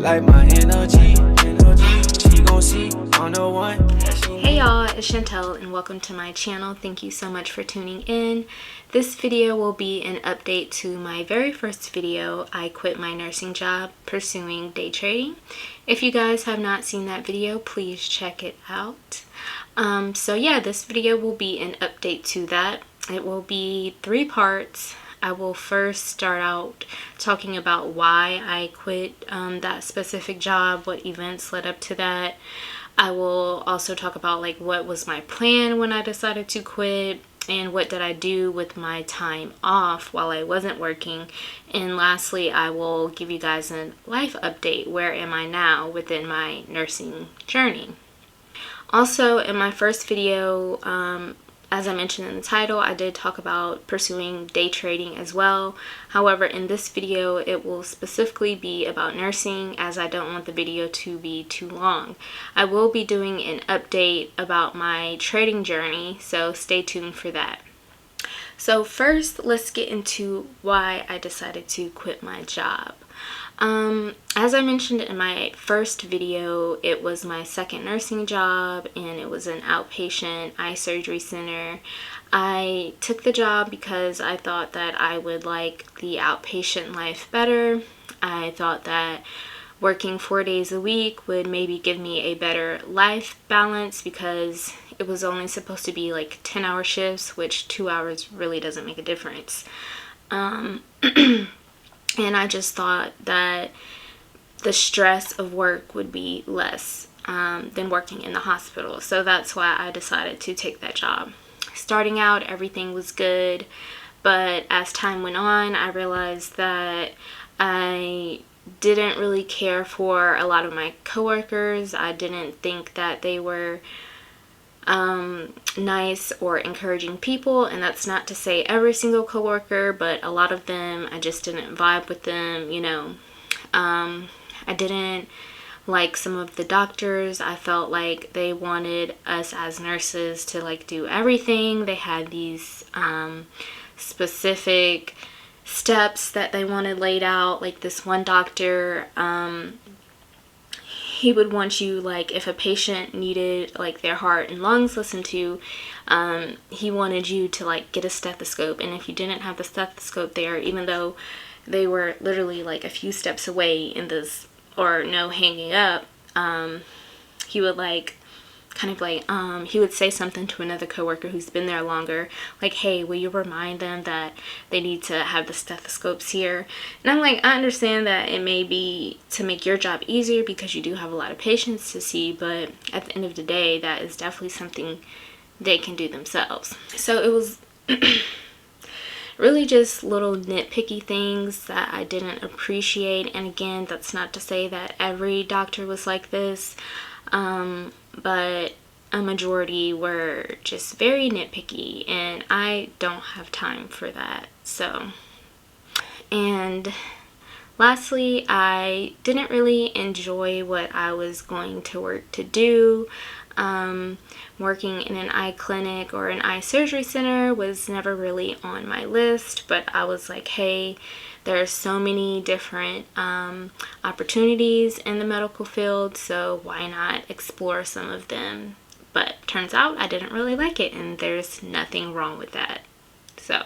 like my energy. She gon' see on the one. Hey y'all, it's Chantel and welcome to my channel. Thank you so much for tuning in. This video will be an update to my very first video. I quit my nursing job pursuing day trading. If you guys have not seen that video, please check it out. So yeah, this video will be an update to that. It will be 3 parts. I will first start out talking about why I quit that specific job, what events led up to that. I will also talk about like what was my plan when I decided to quit and what did I do with my time off while I wasn't working. And lastly, I will give you guys a life update. Where am I now within my nursing journey? Also, in my first video, as I mentioned in the title, I did talk about pursuing day trading as well. However, in this video, it will specifically be about nursing as I don't want the video to be too long. I will be doing an update about my trading journey, so stay tuned for that. So first, let's get into why I decided to quit my job. As I mentioned in my first video, it was my second nursing job and it was an outpatient eye surgery center. I took the job because I thought that I would like the outpatient life better. I thought that working 4 days a week would maybe give me a better life balance because it was only supposed to be like 10-hour shifts, which 2 hours really doesn't make a difference. And I just thought that the stress of work would be less than working in the hospital. So that's why I decided to take that job. Starting out, everything was good. But as time went on, I realized that I didn't really care for a lot of my coworkers. I didn't think that they were nice or encouraging people, and that's not to say every single coworker, but a lot of them I just didn't vibe with them, you know. I didn't like some of the doctors. I felt like they wanted us as nurses to like do everything. They had these specific steps that they wanted laid out. Like this one doctor, he would want you, like, if a patient needed like their heart and lungs listened to, he wanted you to like get a stethoscope, and if you didn't have the stethoscope there, even though they were literally like a few steps away in this, or no, hanging up, he would like kind of like he would say something to another coworker who's been there longer, like, hey, will you remind them that they need to have the stethoscopes here? And I'm like, I understand that it may be to make your job easier because you do have a lot of patients to see, but at the end of the day, that is definitely something they can do themselves. So it was really just little nitpicky things that I didn't appreciate. And again, that's not to say that every doctor was like this, but a majority were just very nitpicky, and I don't have time for that. So, and lastly, I didn't really enjoy what I was going to work to do. Working in an eye clinic or an eye surgery center was never really on my list, but I was like, hey, there are so many different opportunities in the medical field, so why not explore some of them? But turns out I didn't really like it, and there's nothing wrong with that. So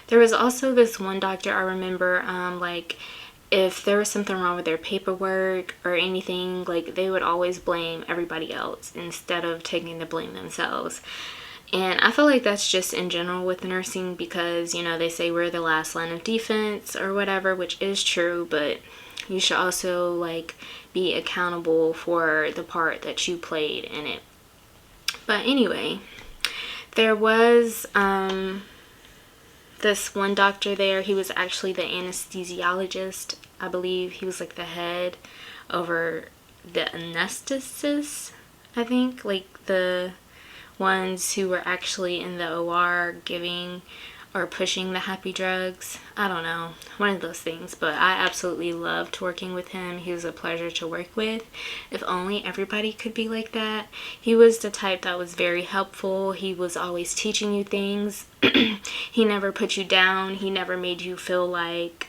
there was also this one doctor I remember, like, if there was something wrong with their paperwork or anything, like, they would always blame everybody else instead of taking the blame themselves. And I feel like that's just in general with nursing because, you know, they say we're the last line of defense or whatever, which is true, but you should also like be accountable for the part that you played in it. But anyway, there was this one doctor there. He was actually the anesthesiologist, I believe. He was like the head over the anesthetists, I think, like the ones who were actually in the OR giving or pushing the happy drugs. I don't know, one of those things. But I absolutely loved working with him. He was a pleasure to work with. If only everybody could be like that. He was the type that was very helpful. He was always teaching you things. He never put you down. He never made you feel like,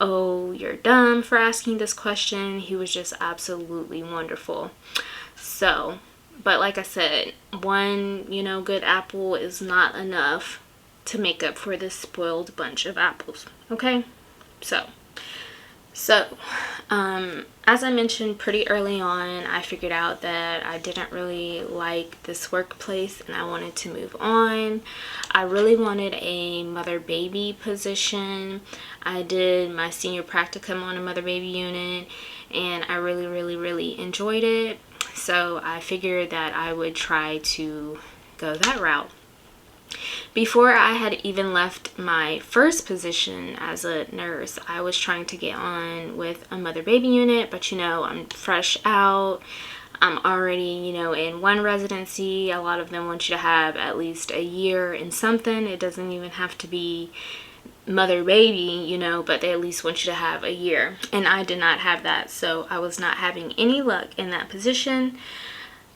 oh, you're dumb for asking this question. He was just absolutely wonderful. So, but like I said, one, good apple is not enough to make up for this spoiled bunch of apples. Okay? So, as I mentioned pretty early on, I figured out that I didn't really like this workplace and I wanted to move on. I really wanted a mother-baby position. I did my senior practicum on a mother-baby unit and I really, really, really enjoyed it. So I figured that I would try to go that route. Before I had even left my first position as a nurse, I was trying to get on with a mother-baby unit, but I'm fresh out. I'm already, in one residency. A lot of them want you to have at least a year in something. It doesn't even have to be mother-baby, but they at least want you to have a year. And I did not have that, so I was not having any luck in that position.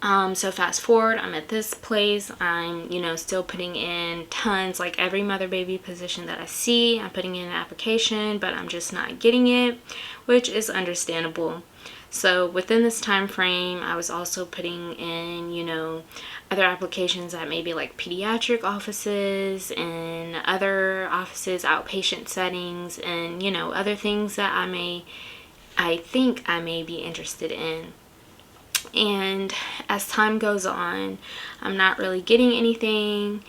So fast forward, I'm at this place. I'm, still putting in tons, like every mother-baby position that I see, I'm putting in an application, but I'm just not getting it, which is understandable. So within this time frame, I was also putting in, other applications at maybe like pediatric offices and other offices, outpatient settings, and, other things that I think I may be interested in. And as time goes on, I'm not really getting anything,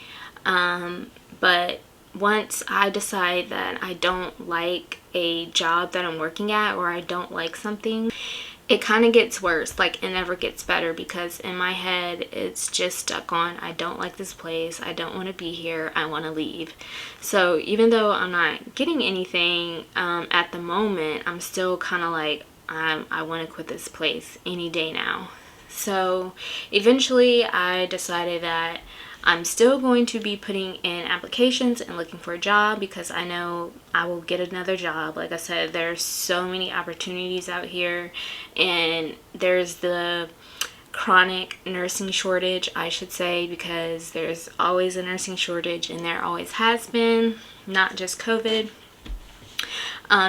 but once I decide that I don't like a job that I'm working at, or I don't like something, it kind of gets worse. Like, it never gets better, because in my head it's just stuck on, I don't like this place, I don't want to be here, I want to leave. So even though I'm not getting anything at the moment, I'm still kind of like, I want to quit this place any day now. So eventually I decided that I'm still going to be putting in applications and looking for a job, because I know I will get another job. Like I said, there's so many opportunities out here, and there's the chronic nursing shortage, I should say, because there's always a nursing shortage, and there always has been, not just COVID.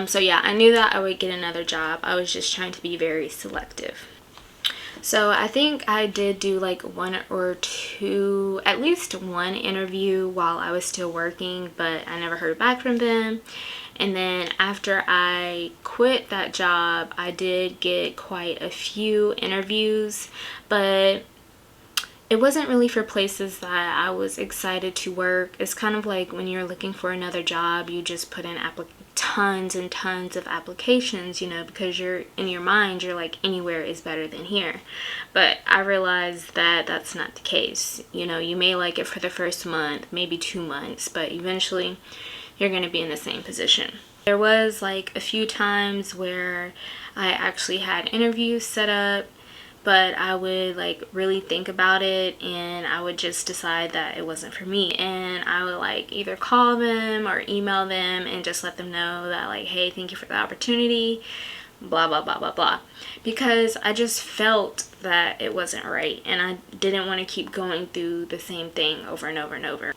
So yeah, I knew that I would get another job. I was just trying to be very selective. So I think I did do like one or two, at least one interview while I was still working, but I never heard back from them. And then after I quit that job, I did get quite a few interviews, but it wasn't really for places that I was excited to work. It's kind of like when you're looking for another job, you just put in tons and tons of applications, because you're in your mind, you're like, anywhere is better than here. But I realized that that's not the case. You may like it for the first month, maybe 2 months, but eventually you're going to be in the same position. There was like a few times where I actually had interviews set up, but I would like really think about it, and I would just decide that it wasn't for me. And I would like either call them or email them and just let them know that, like, hey, thank you for the opportunity, blah, blah, blah, blah, blah. Because I just felt that it wasn't right, and I didn't want to keep going through the same thing over and over and over.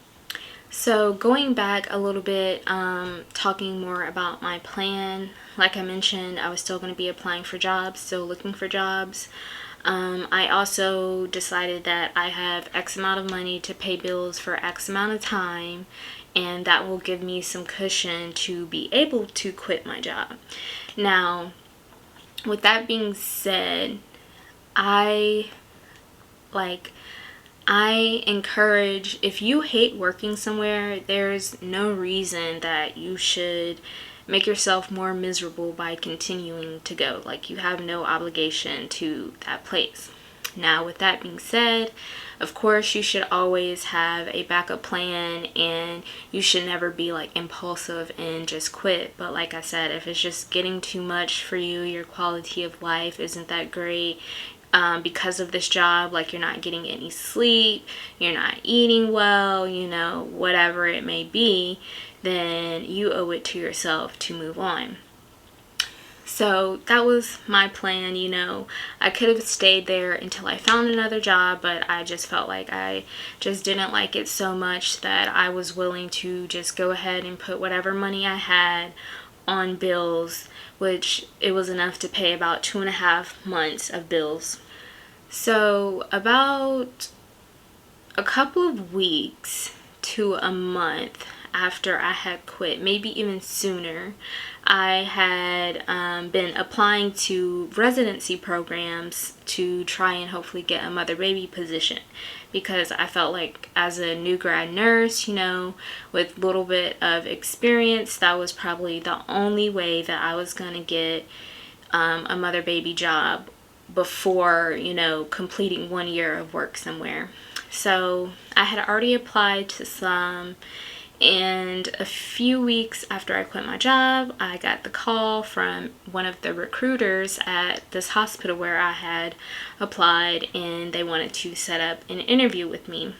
So going back a little bit, talking more about my plan, like I mentioned, I was still going to be applying for jobs, still looking for jobs. I also decided that I have X amount of money to pay bills for X amount of time, and that will give me some cushion to be able to quit my job. Now, with that being said, I encourage, if you hate working somewhere, there's no reason that you should make yourself more miserable by continuing to go. Like, you have no obligation to that place. Now, with that being said, of course, you should always have a backup plan, and you should never be like impulsive and just quit. But like I said, if it's just getting too much for you, your quality of life isn't that great, because of this job, like you're not getting any sleep, you're not eating well, whatever it may be, then you owe it to yourself to move on. So that was my plan. I could have stayed there until I found another job, but I just felt like I just didn't like it so much that I was willing to just go ahead and put whatever money I had on bills, which it was enough to pay about 2.5 months of bills. So about a couple of weeks to a month after I had quit, maybe even sooner, I had been applying to residency programs to try and hopefully get a mother-baby position, because I felt like as a new grad nurse, you know, with a little bit of experience, that was probably the only way that I was going to get a mother-baby job before, you know, completing 1 year of work somewhere. So I had already applied to some, and a few weeks after I quit my job, I got the call from one of the recruiters at this hospital where I had applied, and they wanted to set up an interview with me.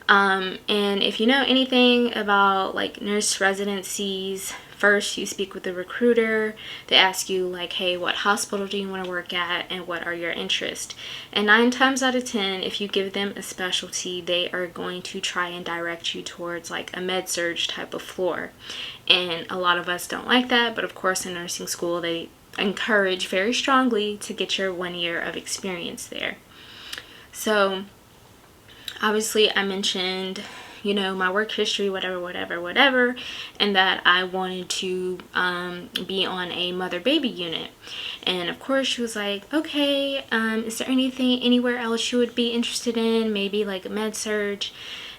And if you know anything about like nurse residencies, first you speak with the recruiter. They ask you like, hey, what hospital do you want to work at and what are your interests? And 9 times out of 10, if you give them a specialty, they are going to try and direct you towards like a med-surg type of floor. And a lot of us don't like that, but of course in nursing school they encourage very strongly to get your 1 year of experience there. So obviously I mentioned, you know, my work history, whatever, and that I wanted to be on a mother-baby unit. And of course she was like, okay, is there anything anywhere else you would be interested in, maybe like a med-surg?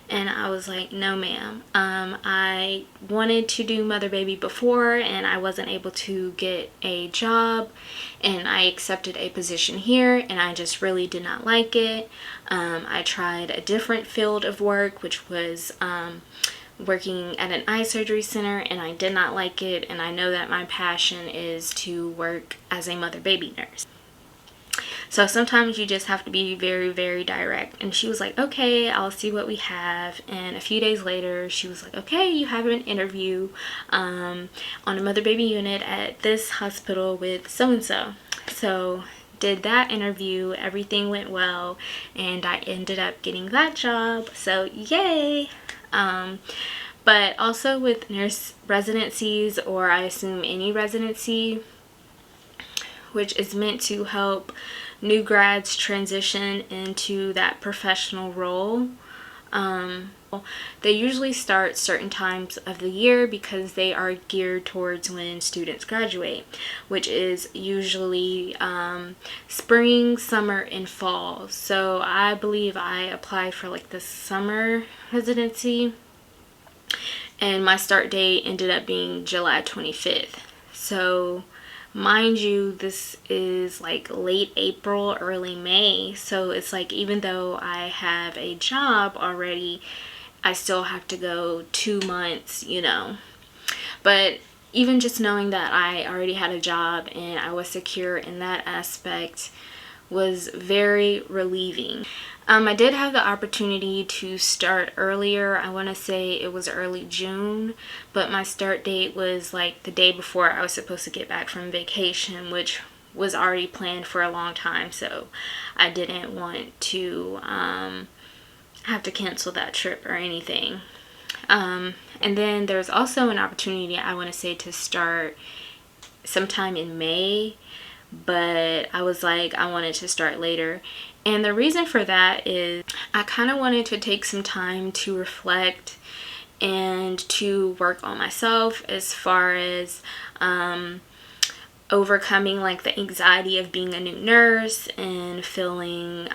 And I was like, no ma'am, I wanted to do mother-baby before and I wasn't able to get a job, and I accepted a position here and I just really did not like it. I tried a different field of work, which was working at an eye surgery center, and I did not like it, and I know that my passion is to work as a mother-baby nurse. So sometimes you just have to be very, very direct. And she was like, okay, I'll see what we have. And a few days later, she was like, okay, you have an interview on a mother-baby unit at this hospital with so-and-so. So did that interview, everything went well, and I ended up getting that job. So yay! But also with nurse residencies, or I assume any residency, which is meant to help new grads transition into that professional role. They usually start certain times of the year because they are geared towards when students graduate, which is usually spring, summer, and fall. So I believe I applied for like the summer residency, and my start date ended up being July 25th. So mind you, this is like late April, early May. So it's like, even though I have a job already, I still have to go 2 months, you know. But even just knowing that I already had a job and I was secure in that aspect was very relieving. I did have the opportunity to start earlier. I want to say it was early June, but my start date was like the day before I was supposed to get back from vacation, which was already planned for a long time, so I didn't want to have to cancel that trip or anything. And then there's also an opportunity, I want to say, to start sometime in May, but I was like, I wanted to start later. And the reason for that is I kind of wanted to take some time to reflect and to work on myself, as far as overcoming like the anxiety of being a new nurse and feeling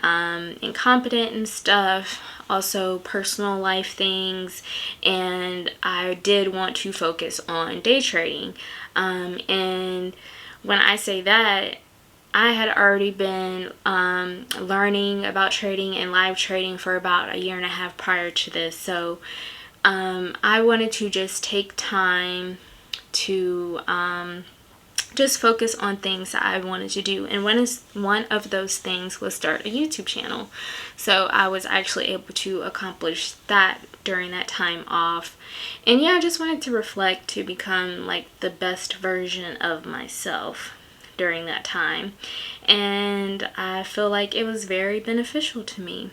incompetent and stuff. Also personal life things, and I did want to focus on day trading. And when I say that, I had already been learning about trading and live trading for about 1.5 years prior to this. So I wanted to just take time to just focus on things that I wanted to do. And one of those things was start a YouTube channel. So I was actually able to accomplish that during that time off. And yeah, I just wanted to reflect, to become like the best version of myself during that time, and I feel like it was very beneficial to me.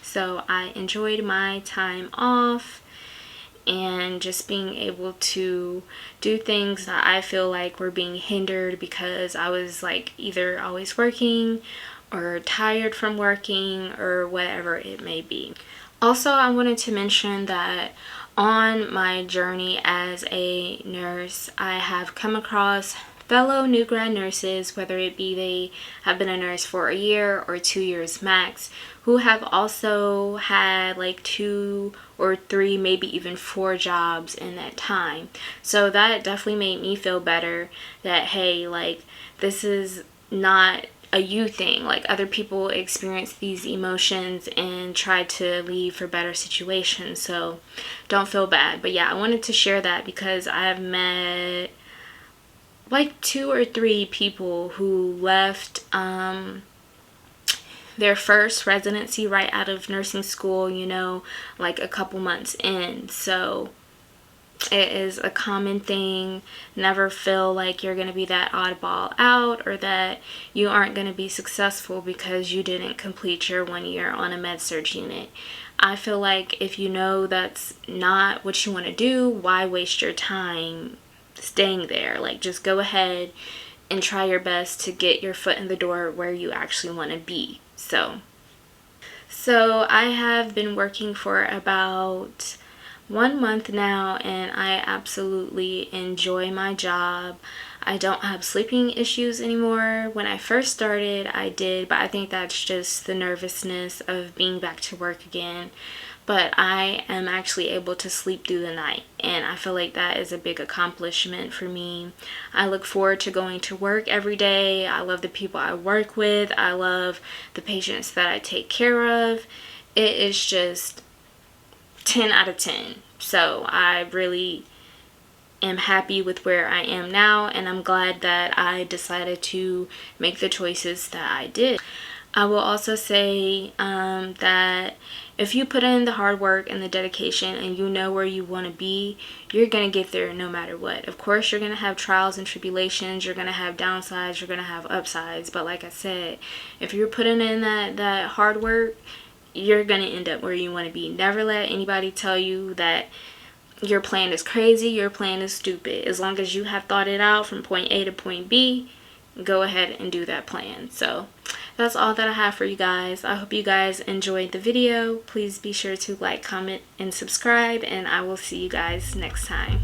So I enjoyed my time off, and just being able to do things that I feel like were being hindered because I was like either always working or tired from working or whatever it may be. Also, I wanted to mention that on my journey as a nurse, I have come across fellow new grad nurses, whether it be they have been a nurse for a year or 2 years max, who have also had like 2 or 3, maybe even 4 jobs in that time. So that definitely made me feel better that, hey, like, this is not a you thing. Like, other people experience these emotions and try to leave for better situations, so don't feel bad. But yeah, I wanted to share that because I have met like 2 or 3 people who left their first residency right out of nursing school, you know, like a couple months in. So it is a common thing. Never feel like you're going to be that oddball out or that you aren't going to be successful because you didn't complete your 1 year on a med-surg unit. I feel like if you know that's not what you want to do, why waste your time staying there? Like, just go ahead and try your best to get your foot in the door where you actually want to be. So I have been working for about 1 month now, and I absolutely enjoy my job. I don't have sleeping issues anymore. When I first started, I did, but I think that's just the nervousness of being back to work again. But I am actually able to sleep through the night, and I feel like that is a big accomplishment for me. I look forward to going to work every day. I love the people I work with. I love the patients that I take care of. It is just 10 out of 10. So I really am happy with where I am now, and I'm glad that I decided to make the choices that I did. I will also say that if you put in the hard work and the dedication and you know where you want to be, you're going to get there no matter what. Of course, you're going to have trials and tribulations. You're going to have downsides. You're going to have upsides. But like I said, if you're putting in that hard work, you're going to end up where you want to be. Never let anybody tell you that your plan is crazy, your plan is stupid. As long as you have thought it out from point A to point B, go ahead and do that plan. So that's all that I have for you guys. I hope you guys enjoyed the video. Please be sure to like, comment, and subscribe, and I will see you guys next time.